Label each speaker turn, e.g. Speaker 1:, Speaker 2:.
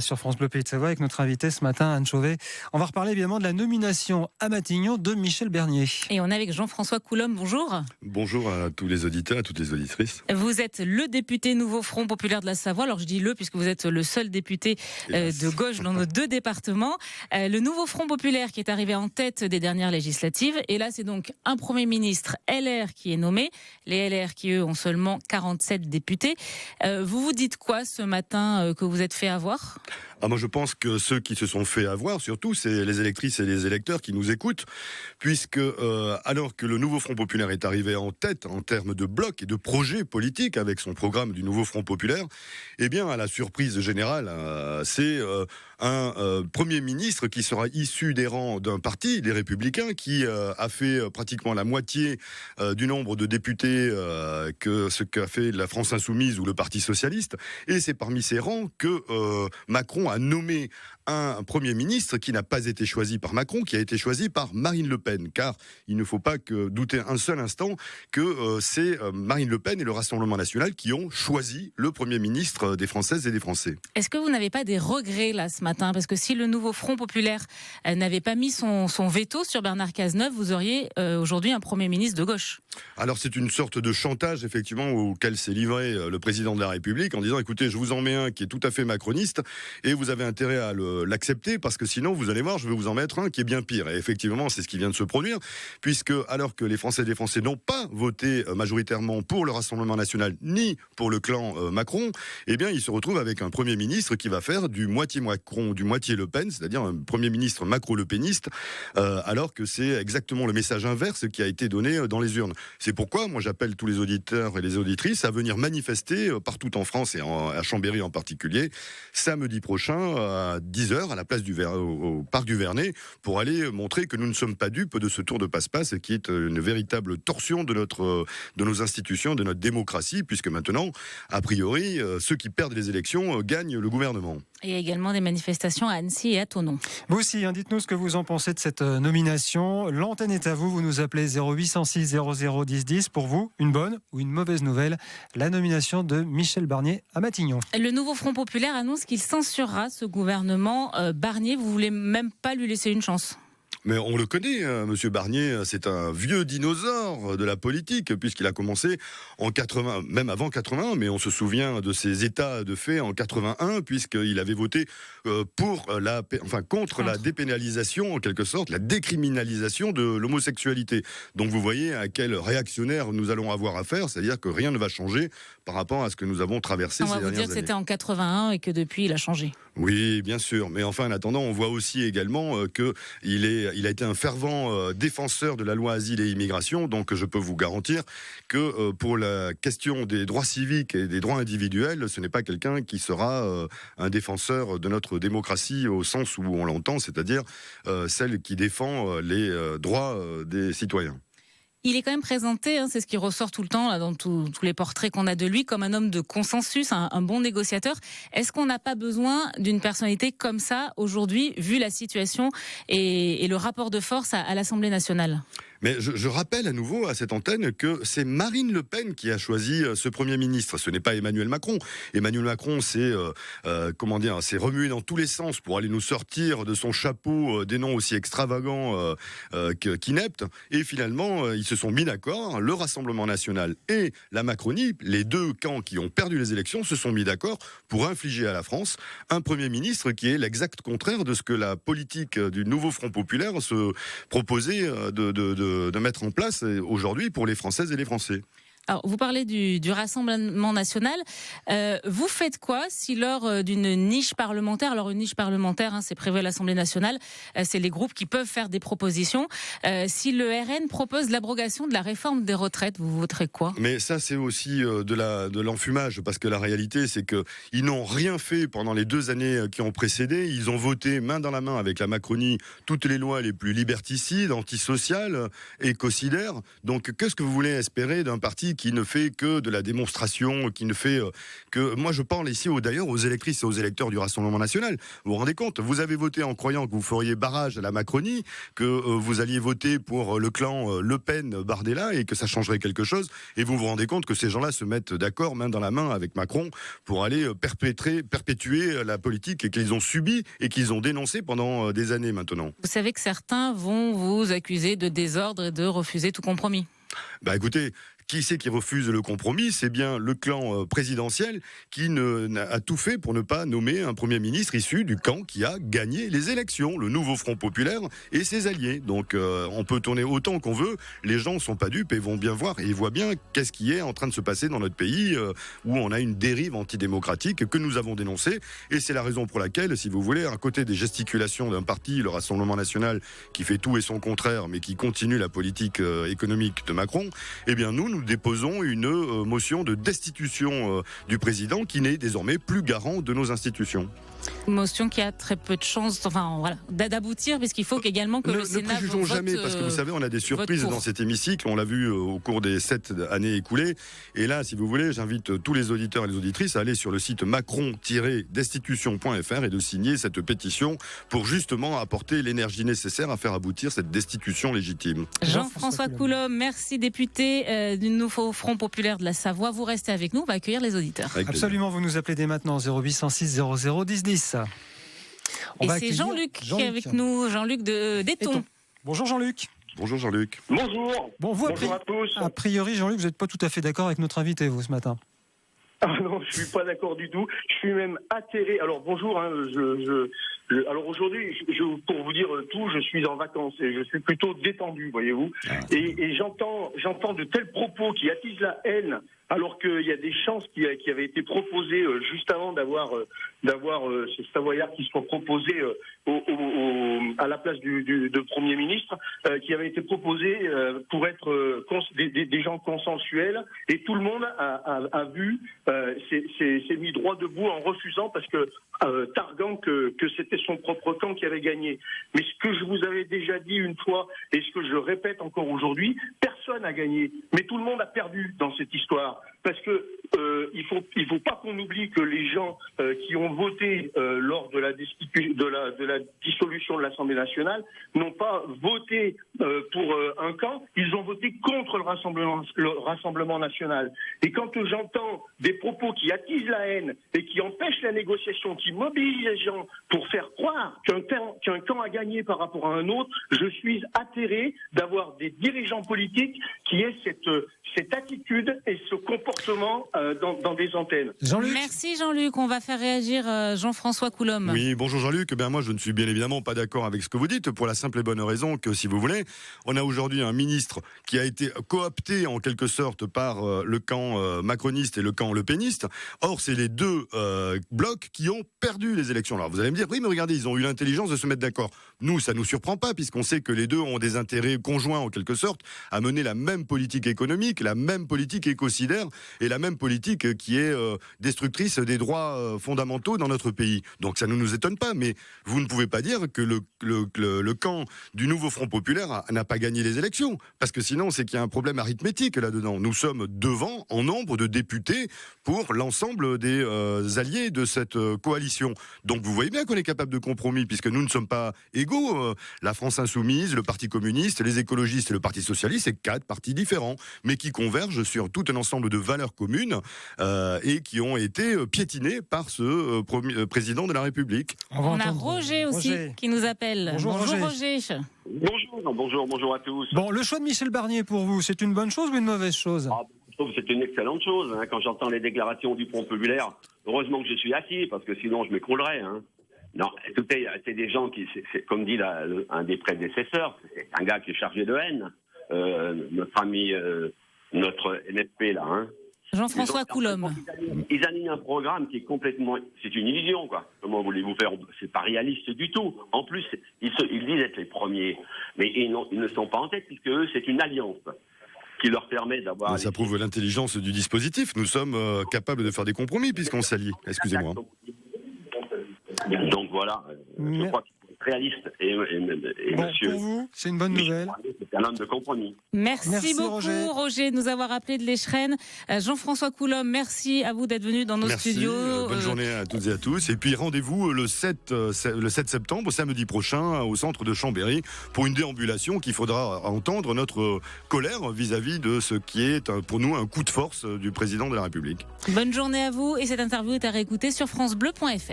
Speaker 1: Sur France Bleu Pays de Savoie avec notre invité ce matin, Anne Chauvet. On va reparler évidemment de la nomination à Matignon de Michel Bernier.
Speaker 2: Et on est avec Jean-François Coulombe, bonjour.
Speaker 3: Bonjour à tous les auditeurs, à toutes les auditrices.
Speaker 2: Vous êtes le député Nouveau Front Populaire de la Savoie. Alors je dis le puisque vous êtes le seul député de gauche dans nos deux départements. Le Nouveau Front Populaire qui est arrivé en tête des dernières législatives. Et là c'est donc un Premier ministre LR qui est nommé. Les LR qui eux ont seulement 47 députés. Vous vous dites quoi ce matin que vous êtes fait avoir ?
Speaker 3: Moi je pense que ceux qui se sont fait avoir, surtout, c'est les électrices et les électeurs qui nous écoutent, puisque alors que le Nouveau Front Populaire est arrivé en tête en termes de bloc et de projet politique avec son programme du Nouveau Front Populaire, eh bien à la surprise générale, c'est un Premier ministre qui sera issu des rangs d'un parti, les Républicains, qui a fait pratiquement la moitié du nombre de députés que ce qu'a fait la France Insoumise ou le Parti Socialiste, et c'est parmi ces rangs que Macron a nommé un Premier ministre qui n'a pas été choisi par Macron, qui a été choisi par Marine Le Pen, car il ne faut pas douter un seul instant que c'est Marine Le Pen et le Rassemblement National qui ont choisi le Premier ministre des Françaises et des Français.
Speaker 2: Est-ce que vous n'avez pas des regrets là ce matin ? Parce que si le Nouveau Front Populaire n'avait pas mis son veto sur Bernard Cazeneuve, vous auriez aujourd'hui un Premier ministre de gauche.
Speaker 3: Alors c'est une sorte de chantage effectivement auquel s'est livré le président de la République en disant écoutez, je vous en mets un qui est tout à fait macroniste et vous avez intérêt à l'accepter parce que sinon vous allez voir, je vais vous en mettre un qui est bien pire. Et effectivement c'est ce qui vient de se produire, puisque alors que les Français et les Français n'ont pas voté majoritairement pour le Rassemblement National ni pour le clan Macron, eh bien ils se retrouvent avec un Premier ministre qui va faire du moitié Macron, du moitié Le Pen, c'est-à-dire un Premier ministre macro-lepéniste, alors que c'est exactement le message inverse qui a été donné dans les urnes. C'est pourquoi moi j'appelle tous les auditeurs et les auditrices à venir manifester partout en France et à Chambéry en particulier, samedi prochain à 10h à la place au parc du Vernet, pour aller montrer que nous ne sommes pas dupes de ce tour de passe-passe qui est une véritable torsion de nos institutions, de notre démocratie, puisque maintenant, a priori, ceux qui perdent les élections gagnent le gouvernement.
Speaker 2: Il y a également des manifestations à Annecy et à Thonon.
Speaker 1: Vous aussi, dites-nous ce que vous en pensez de cette nomination. L'antenne est à vous, vous nous appelez 0806 00 10 10. Pour vous, une bonne ou une mauvaise nouvelle, la nomination de Michel Barnier à Matignon.
Speaker 2: Le Nouveau Front Populaire annonce qu'il censurera ce gouvernement Barnier. Vous voulez même pas lui laisser une chance ?
Speaker 3: Mais on le connaît, Monsieur Barnier, c'est un vieux dinosaure de la politique, puisqu'il a commencé en 80, même avant 81, mais on se souvient de ses états de fait en 81, puisqu'il avait voté contre la dépénalisation, en quelque sorte, la décriminalisation de l'homosexualité. Donc vous voyez à quel réactionnaire nous allons avoir affaire, c'est-à-dire que rien ne va changer par rapport à ce que nous avons traversé ces dernières années.
Speaker 2: On va vous dire que c'était en 81 et que depuis il a changé.
Speaker 3: Oui, bien sûr, mais enfin en attendant, on voit aussi également qu'il a été un fervent défenseur de la loi Asile et Immigration, donc je peux vous garantir que pour la question des droits civiques et des droits individuels, ce n'est pas quelqu'un qui sera un défenseur de notre démocratie au sens où on l'entend, c'est-à-dire celle qui défend les droits des citoyens.
Speaker 2: Il est quand même présenté, c'est ce qui ressort tout le temps là, dans tous les portraits qu'on a de lui, comme un homme de consensus, un bon négociateur. Est-ce qu'on n'a pas besoin d'une personnalité comme ça aujourd'hui, vu la situation et le rapport de force à l'Assemblée nationale ?
Speaker 3: Mais je rappelle à nouveau à cette antenne que c'est Marine Le Pen qui a choisi ce Premier ministre. Ce n'est pas Emmanuel Macron. Emmanuel Macron s'est remué dans tous les sens pour aller nous sortir de son chapeau des noms aussi extravagants qu'ineptes. Et finalement, ils se sont mis d'accord. Le Rassemblement National et la Macronie, les deux camps qui ont perdu les élections, se sont mis d'accord pour infliger à la France un Premier ministre qui est l'exact contraire de ce que la politique du Nouveau Front Populaire se proposait de mettre en place aujourd'hui pour les Françaises et les Français.
Speaker 2: Alors, vous parlez du Rassemblement national. Vous faites quoi si lors d'une niche parlementaire, alors une niche parlementaire, c'est prévu à l'Assemblée nationale, c'est les groupes qui peuvent faire des propositions. Si le RN propose l'abrogation de la réforme des retraites, vous voterez quoi ?
Speaker 3: Mais ça, c'est aussi de l'enfumage, parce que la réalité, c'est qu'ils n'ont rien fait pendant les 2 années qui ont précédé. Ils ont voté main dans la main avec la Macronie toutes les lois les plus liberticides, antisociales, écocidaires. Donc, qu'est-ce que vous voulez espérer d'un parti parti qui ne fait que de la démonstration, qui ne fait que... Moi, je parle ici d'ailleurs aux électrices et aux électeurs du Rassemblement national. Vous vous rendez compte, vous avez voté en croyant que vous feriez barrage à la Macronie, que vous alliez voter pour le clan Le Pen-Bardella et que ça changerait quelque chose. Et vous vous rendez compte que ces gens-là se mettent d'accord, main dans la main avec Macron, pour aller perpétuer la politique qu'ils ont subie et qu'ils ont dénoncée pendant des années maintenant.
Speaker 2: Vous savez que certains vont vous accuser de désordre et de refuser tout compromis.
Speaker 3: Bah écoutez, qui c'est qui refuse le compromis? C'est bien le clan présidentiel qui a tout fait pour ne pas nommer un Premier ministre issu du camp qui a gagné les élections, le nouveau Front Populaire et ses alliés. Donc on peut tourner autant qu'on veut, les gens ne sont pas dupes et vont bien voir, et ils voient bien qu'est-ce qui est en train de se passer dans notre pays, où on a une dérive antidémocratique que nous avons dénoncée. Et c'est la raison pour laquelle, si vous voulez, à côté des gesticulations d'un parti, le Rassemblement national, qui fait tout et son contraire, mais qui continue la politique économique de Macron, eh bien nous déposons une motion de destitution du président qui n'est désormais plus garant de nos institutions.
Speaker 2: Une motion qui a très peu de chances d'aboutir, puisqu'il faut également que le Sénat
Speaker 3: ne préjugeons jamais, parce que vous savez, on a des surprises dans cet hémicycle, on l'a vu au cours des 7 années écoulées, et là, si vous voulez, j'invite tous les auditeurs et les auditrices à aller sur le site macron-destitution.fr et de signer cette pétition pour justement apporter l'énergie nécessaire à faire aboutir cette destitution légitime.
Speaker 2: Jean-François Coulombe, merci, député du nouveau Front Populaire de la Savoie. Vous restez avec nous, on va accueillir les auditeurs.
Speaker 1: Absolument, vous nous appelez dès maintenant 0806 00 10 10.
Speaker 2: Et c'est Jean-Luc qui est avec nous, Jean-Luc d'Éton.
Speaker 1: Bonjour Jean-Luc.
Speaker 3: Bonjour Jean-Luc.
Speaker 4: Bonjour.
Speaker 1: Bonjour
Speaker 4: à tous.
Speaker 1: A priori, Jean-Luc, vous n'êtes pas tout à fait d'accord avec notre invité, vous, ce matin.
Speaker 4: Ah non, je suis pas d'accord du tout. Je suis même atterré. Alors bonjour. Alors aujourd'hui, pour vous dire tout, je suis en vacances et je suis plutôt détendu, voyez-vous. Et j'entends de tels propos qui attisent la haine, alors qu'il y a des chances qui avaient été proposées juste avant d'avoir ce Savoyard qui soit proposé à la place de Premier ministre, qui avait été proposé pour être des gens consensuels, et tout le monde a vu, s'est mis droit debout en refusant, parce que targuant que c'était son propre camp qui avait gagné. Mais ce que je vous avais déjà dit une fois, et ce que je répète encore aujourd'hui, personne n'a gagné, mais tout le monde a perdu dans cette histoire. Parce que il faut pas qu'on oublie que les gens qui ont voté lors de la dissolution de l'Assemblée nationale n'ont pas voté pour un camp, ils ont voté contre le Rassemblement national. Et quand j'entends des propos qui attisent la haine et qui empêchent la négociation, qui mobilisent les gens pour faire croire qu'un camp a gagné par rapport à un autre, je suis atterré d'avoir des dirigeants politiques qui aient cette attitude et ce comportement dans des antennes.
Speaker 1: Jean-Luc.
Speaker 2: Merci Jean-Luc, on va faire réagir Jean-François Coulombe.
Speaker 3: Oui, bonjour Jean-Luc. Eh bien, moi je ne suis bien évidemment pas d'accord avec ce que vous dites, pour la simple et bonne raison que, si vous voulez, on a aujourd'hui un ministre qui a été coopté en quelque sorte par le camp macroniste et le camp lepéniste. Or, c'est les deux blocs qui ont perdu les élections. Alors vous allez me dire, oui mais regardez, ils ont eu l'intelligence de se mettre d'accord. Nous, ça ne nous surprend pas, puisqu'on sait que les deux ont des intérêts conjoints en quelque sorte à mener la même politique économique, la même politique écocidaire et la même politique qui est destructrice des droits fondamentaux dans notre pays. Donc ça ne nous étonne pas, mais vous ne pouvez pas dire que le camp du nouveau Front Populaire n'a pas gagné les élections, parce que sinon c'est qu'il y a un problème arithmétique là-dedans. Nous sommes devant en nombre de députés pour l'ensemble des alliés de cette coalition. Donc vous voyez bien qu'on est capable de compromis, puisque nous ne sommes pas égaux. La France Insoumise, le Parti communiste, les écologistes et le Parti socialiste, c'est 4 partis différents, mais qui convergent sur tout un ensemble de valeurs communes et qui ont été piétinées par ce président de la République.
Speaker 2: On a Roger aussi qui nous appelle.
Speaker 1: Bonjour
Speaker 2: Roger.
Speaker 5: Bonjour à tous.
Speaker 1: Bon, le choix de Michel Barnier pour vous, c'est une bonne chose ou une mauvaise chose?
Speaker 5: Je trouve que c'est une excellente chose. Quand j'entends les déclarations du Front Populaire, heureusement que je suis assis, parce que sinon je m'écroulerais. Non, écoutez, c'est des gens qui, comme dit un des prédécesseurs, c'est un gars qui est chargé de haine. Notre ami, notre NFP là.
Speaker 2: Jean-Françoa Coulombe.
Speaker 5: Ils animent un programme qui est complètement... C'est une illusion, quoi. Comment voulez-vous faire? C'est pas réaliste du tout. En plus, ils disent être les premiers. Mais ils ne sont pas en tête, puisque eux, c'est une alliance qui leur permet d'avoir...
Speaker 3: Ça prouve l'intelligence du dispositif. Nous sommes capables de faire des compromis, puisqu'on s'allie. Excusez-moi.
Speaker 5: Donc voilà, je crois qu'il faut être réaliste. Et
Speaker 1: Bon,
Speaker 5: monsieur,
Speaker 1: pour vous, c'est une bonne nouvelle.
Speaker 5: c'est un homme de compromis.
Speaker 2: Merci beaucoup,
Speaker 1: Roger.
Speaker 2: Roger, de nous avoir appelé de l'Échrennes. Jean-François Coulombe, merci à vous d'être venu dans nos
Speaker 3: Merci,
Speaker 2: studios.
Speaker 3: bonne journée à toutes et à tous. Et puis rendez-vous le 7 septembre, samedi prochain, au centre de Chambéry, pour une déambulation qui faudra entendre notre colère vis-à-vis de ce qui est pour nous un coup de force du président de la République.
Speaker 2: Bonne journée à vous et cette interview est à réécouter sur francebleu.fr.